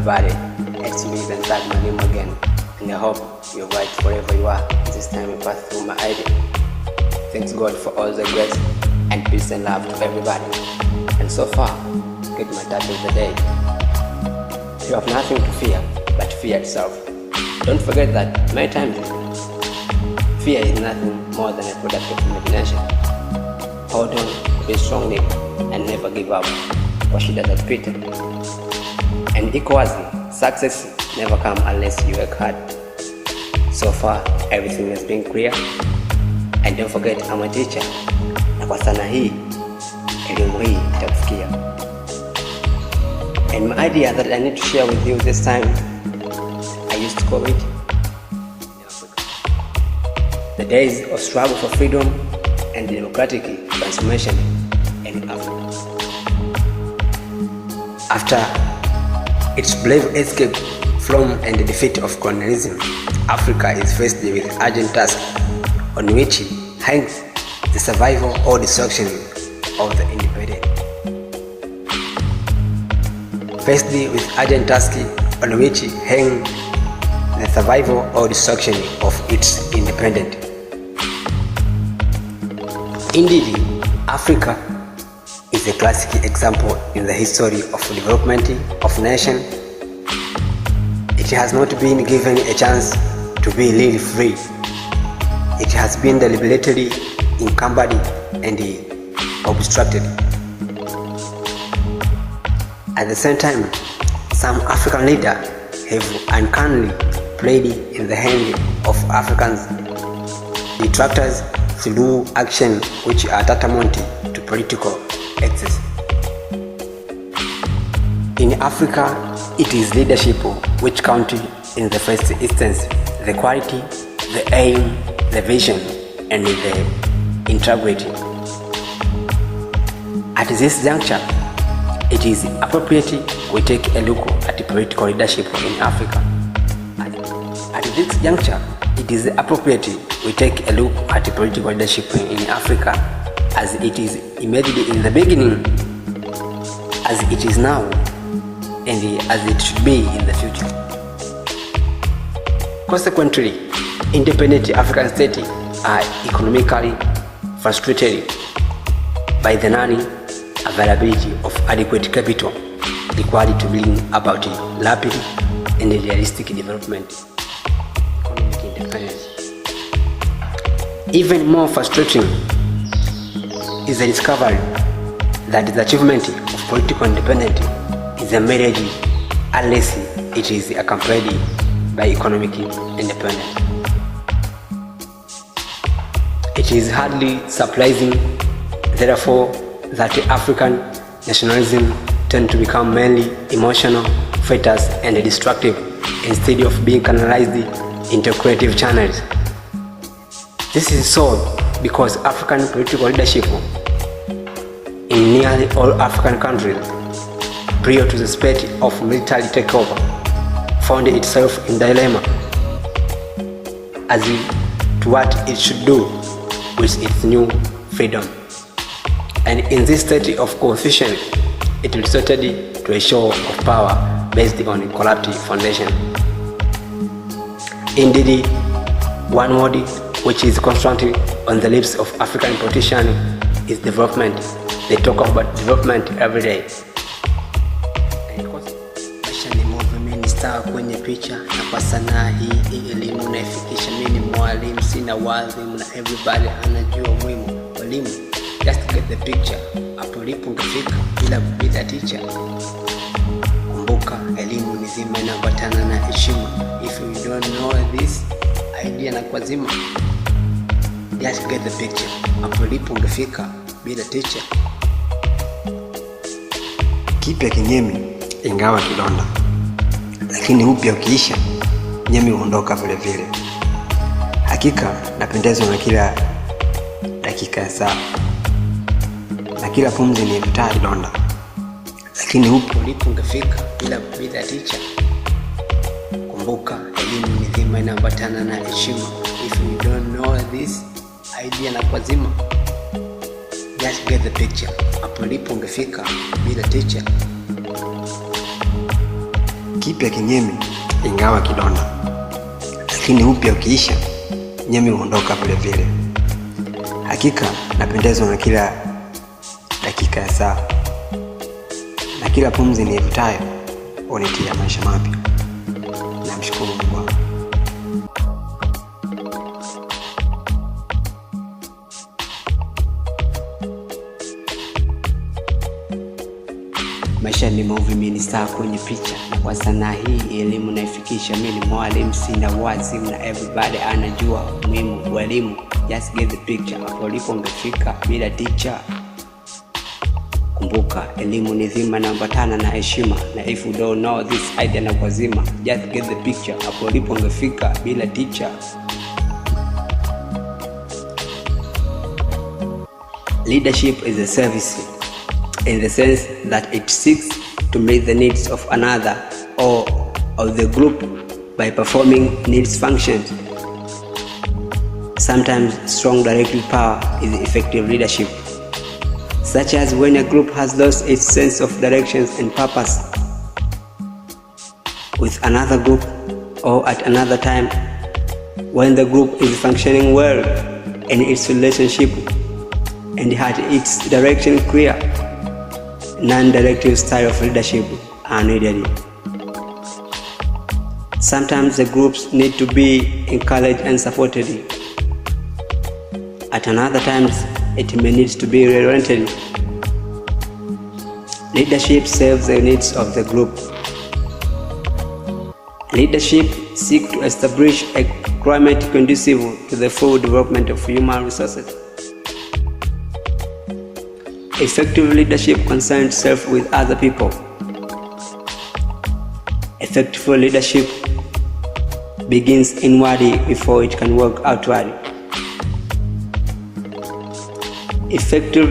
everybody, it's me, Mwalimu again, and I hope you're right wherever you are. This time you pass through my idea. Thanks God for all the grace and peace and love to everybody. And so far, get my title of the day. You have nothing to fear but fear itself. Don't forget that many times fear is nothing more than a product of imagination. Hold on, be strong and never give up. Kwa shida za kupita. And equally, success never comes unless you work hard. So far, everything has been clear. And don't forget, I'm a teacher. Na kwa sana hii, elimu hii itakufikia. And my idea that I need to share with you this time, I used to call it the days of struggle for freedom and democratic transformation in Africa. After its brave escape from and the defeat of colonialism, Africa is faced with urgent task on which hangs the survival or destruction of the independent. Faced with urgent task on which hang the survival or destruction of its independent. Indeed, Africa is a classic example in the history of development of nation. It has not been given a chance to be really free. It has been deliberately encumbered and obstructed. At the same time, some African leaders have unkindly played in the hand of Africans detractors through action which are tantamount to political excess. In Africa, it is leadership which counts in the first instance, the quality, the aim, the vision, and the integrity. At this juncture, it is appropriate we take a look at political leadership in Africa. At this juncture, it is appropriate we take a look at political leadership in Africa as it is emerged in the beginning, as it is now, and as it should be in the future. Consequently, independent African states are economically frustrated by the non-availability of adequate capital required to bring about rapid and realistic development. Economic independence. Even more frustrating is the discovery that the achievement of political independence is a marriage unless it is accompanied by economic independence. It is hardly surprising, therefore, that African nationalism tend to become mainly emotional, fetus, and destructive instead of being canalized into creative channels. This is so because African political leadership in nearly all African countries prior to the spate of military takeover found itself in dilemma as to what it should do with its new freedom. And in this state of confusion, it resorted to a show of power based on a corrupt foundation. Indeed, one word which is constantly on the lips of African politicians is development. They talk about development every day. Minister kwenye picha na kwa sanaa hii elimu naifikisha. Mimi ni mwalimu, sina wazimu na everybody anajua muhimu. Mwalimu, just get the picture. Hapo lipo ungefika bila teacher. Kumbuka elimu ni zima inaambatana na heshima. If you don't know this idea na kwa zima, just get the picture. Hapo lipo ungefika bila teacher. Kipya kinyemi ingawa kidonda, lakini upya ukiisha nyemi huondoka vile vile. Hakika napendezwa na kila dakika ya saa, na kila pumzi ni mtaa kidonda, lakini upya ulipo ungefika bila teacher. Kumbuka elimu ni dhima inaambatana na heshima. If you don't know this idea na kwa zima, just get the picture. Hapo lipo ungefika bila teacher. kipya kinyemi ingawa kidonda, lakini upya ukiisha nyemi huondoka vile vile. Hakika napendezwa na kila dakika ya saa, na kila pumzi nivutayo unitia maisha mapya. Namshukuru Mungu. Maisha ni movie, mimi ni star kwenye picha, na kwa sanaa hii elimu naifikisha. Mimi ni mwalimu, sina wazimu, na everybody anajua muhimu mwalimu. Just get the picture, hapo ulipo ungefika bila teacher. Kumbuka elimu ni dhima na ambatana na heshima, na if you don't know this idea na kwazima. Just get the picture, hapo ulipo ungefika bila teacher. Leadership is a service, in the sense that it seeks to meet the needs of another or of the group by performing needs functions. Sometimes strong directive power is effective leadership, such as when a group has lost its sense of directions and purpose with another group, or at another time when the group is functioning well in its relationship and had its direction clear. Non-directive style of leadership are needed. Sometimes the groups need to be encouraged and supported. At another times, it may need to be relented. Leadership serves the needs of the group. Leadership seeks to establish a climate conducive to the full development of human resources. Effective leadership concerns itself with other people. Effective leadership begins inwardly before it can work outward. Effective